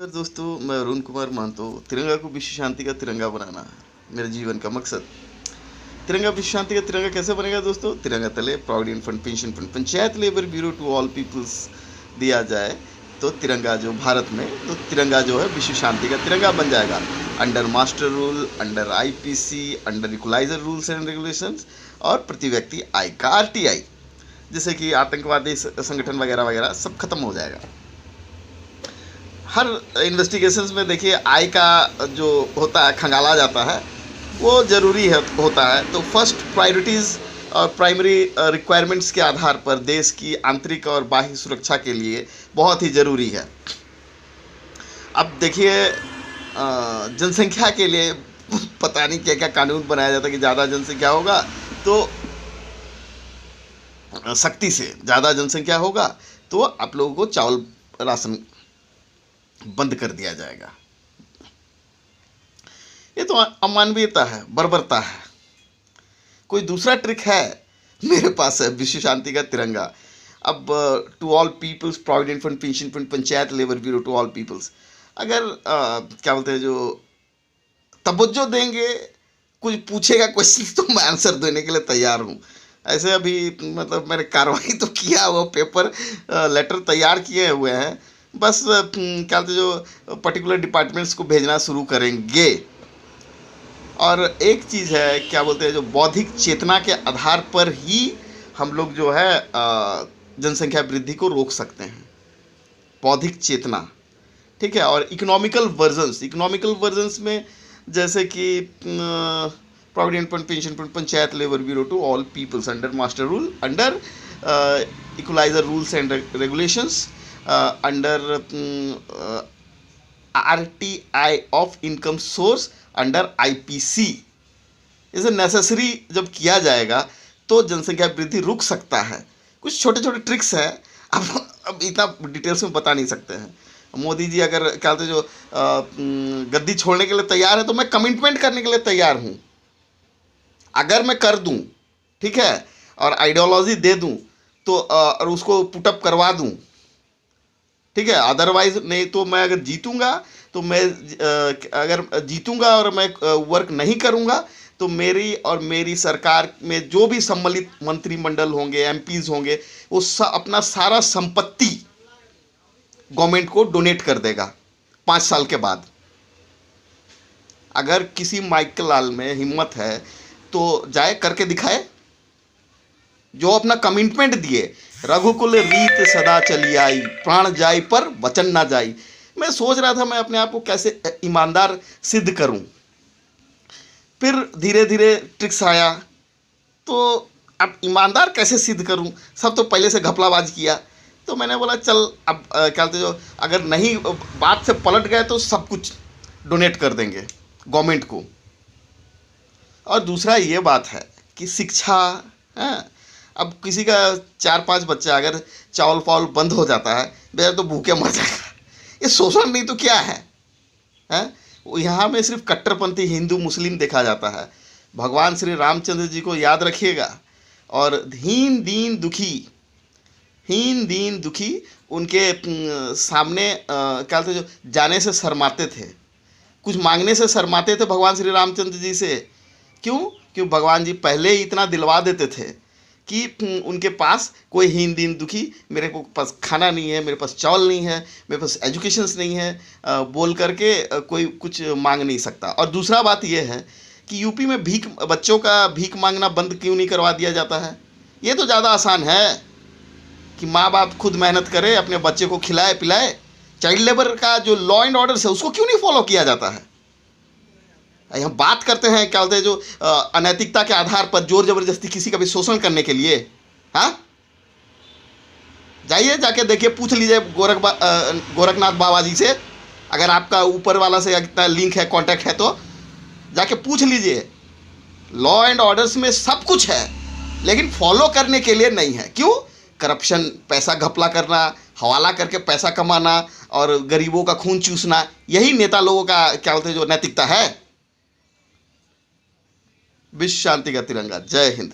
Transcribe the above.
Sir दोस्तों, मैं अरुण कुमार महतो। तिरंगा को विश्व शांति का तिरंगा बनाना है मेरे जीवन का मकसद। तिरंगा विश्व शांति का तिरंगा कैसे बनेगा दोस्तों? तिरंगा तले provident fund, pension fund, panchayat labour bureau to all peoples दिया जाए तो तिरंगा जो भारत में, तो तिरंगा जो है विश्व शांति का तिरंगा बन जाएगा। Under master rule, under IPC, under equalizer rules and regulations और प्रति व्यक्ति आय का आरटीआई, जैसे कि आतंकवादी संगठन वगैरह वगैरह सब खत्म हो जाएगा। हर इन्वेस्टिगेशंस में देखिए आय का जो होता है, खंगाला जाता है, वो ज़रूरी है होता है। तो फर्स्ट प्रायोरिटीज़ और प्राइमरी रिक्वायरमेंट्स के आधार पर देश की आंतरिक और बाह्य सुरक्षा के लिए बहुत ही ज़रूरी है। अब देखिए जनसंख्या के लिए पता नहीं क्या क्या कानून बनाया जाता है कि ज़्यादा जनसंख्या होगा तो सख्ती से, ज़्यादा जनसंख्या होगा तो आप लोगों को चावल राशन बंद कर दिया जाएगा। ये तो अमानवीयता है, बर्बरता है। कोई दूसरा ट्रिक है? मेरे पास है विश्व शांति का तिरंगा। अब to all peoples, provident fund, pension fund, panchayat labour bureau to all peoples. अगर क्या बोलते हैं, जो तवज्जो देंगे, कुछ पूछेगा क्वेश्चन तो मैं आंसर देने के लिए तैयार हूँ। ऐसे अभी मतलब मैंने कार्रवाई तो किया, वो पेपर लेटर तैयार किए हुए हैं, बस क्या बोलते जो पर्टिकुलर डिपार्टमेंट्स को भेजना शुरू करेंगे। और एक चीज़ है, क्या बोलते हैं, जो बौद्धिक चेतना के आधार पर ही हम लोग जो है जनसंख्या वृद्धि को रोक सकते हैं। बौद्धिक चेतना, ठीक है। और इकोनॉमिकल वर्जन्स में जैसे कि provident fund, pension fund, panchayat labour bureau to all peoples, under master rule, under equalizer rules and regulations, under RTI of income source, under IPC. इसे नेसेसरी जब किया जाएगा तो जनसंख्या वृद्धि रुक सकता है। कुछ छोटे छोटे ट्रिक्स हैं, अब इतना डिटेल्स में बता नहीं सकते हैं। मोदी जी अगर क्या बोलते जो गद्दी छोड़ने के लिए तैयार है तो मैं कमिटमेंट करने के लिए तैयार हूँ। अगर मैं कर दूँ, ठीक है, और आइडियोलॉजी दे दूँ तो और उसको पुटअप करवा दूँ, ठीक है। अदरवाइज नहीं तो मैं अगर जीतूंगा तो मैं अगर जीतूंगा और मैं वर्क नहीं करूंगा तो मेरी और मेरी सरकार में जो भी सम्मिलित मंत्रिमंडल होंगे, एमपीज होंगे, वो अपना सारा संपत्ति गवर्नमेंट को डोनेट कर देगा 5 साल के बाद। अगर किसी माइकल लाल में हिम्मत है तो जाए करके दिखाए, जो अपना कमिटमेंट दिए। रघुकुल रीत सदा चली आई, प्राण जाई पर वचन ना जाई। मैं सोच रहा था मैं अपने आप को कैसे ईमानदार सिद्ध करूं। फिर धीरे धीरे ट्रिक्स आया, तो अब ईमानदार कैसे सिद्ध करूं? सब तो पहले से घपलाबाज किया। तो मैंने बोला चल अब क्या बोलते जो अगर नहीं बात से पलट गए तो सब कुछ डोनेट कर देंगे गवर्नमेंट को। और दूसरा ये बात है कि शिक्षा है। अब किसी का 4-5 बच्चा अगर चावल फावल बंद हो जाता है, बेचारा तो भूखे मर जाएगा। ये शोषण नहीं तो क्या है, हैं? यहाँ में सिर्फ कट्टरपंथी हिंदू मुस्लिम देखा जाता है। भगवान श्री रामचंद्र जी को याद रखिएगा। और हीन दीन दुखी उनके सामने क्या बोलते जो जाने से शर्माते थे, कुछ मांगने से शर्माते थे भगवान श्री रामचंद्र जी से। क्यों भगवान जी पहले ही इतना दिलवा देते थे कि उनके पास कोई हीन दीन दुखी, मेरे को पास खाना नहीं है, मेरे पास चावल नहीं है, मेरे पास एजुकेशंस नहीं है, बोल करके कोई कुछ मांग नहीं सकता। और दूसरा बात यह है कि यूपी में बच्चों का भीख मांगना बंद क्यों नहीं करवा दिया जाता है? ये तो ज़्यादा आसान है कि माँ बाप खुद मेहनत करे, अपने बच्चे को खिलाए पिलाए। चाइल्ड लेबर का जो लॉ एंड ऑर्डर है उसको क्यों नहीं फॉलो किया जाता है? हम बात करते हैं क्या बोलते हैं जो अनैतिकता के आधार पर जोर जबरदस्ती किसी का भी शोषण करने के लिए। हाँ, जाइए जाके देखिए, पूछ लीजिए गोरखनाथ बाबा जी से, अगर आपका ऊपर वाला से इतना लिंक है, कांटेक्ट है, तो जाके पूछ लीजिए। लॉ एंड ऑर्डर्स में सब कुछ है, लेकिन फॉलो करने के लिए नहीं है। क्यों? करप्शन, पैसा घपला करना, हवाला करके पैसा कमाना और गरीबों का खून चूसना, यही नेता लोगों का क्या बोलते हैं जो नैतिकता है। विश्व शांति का तिरंगा। जय हिंद।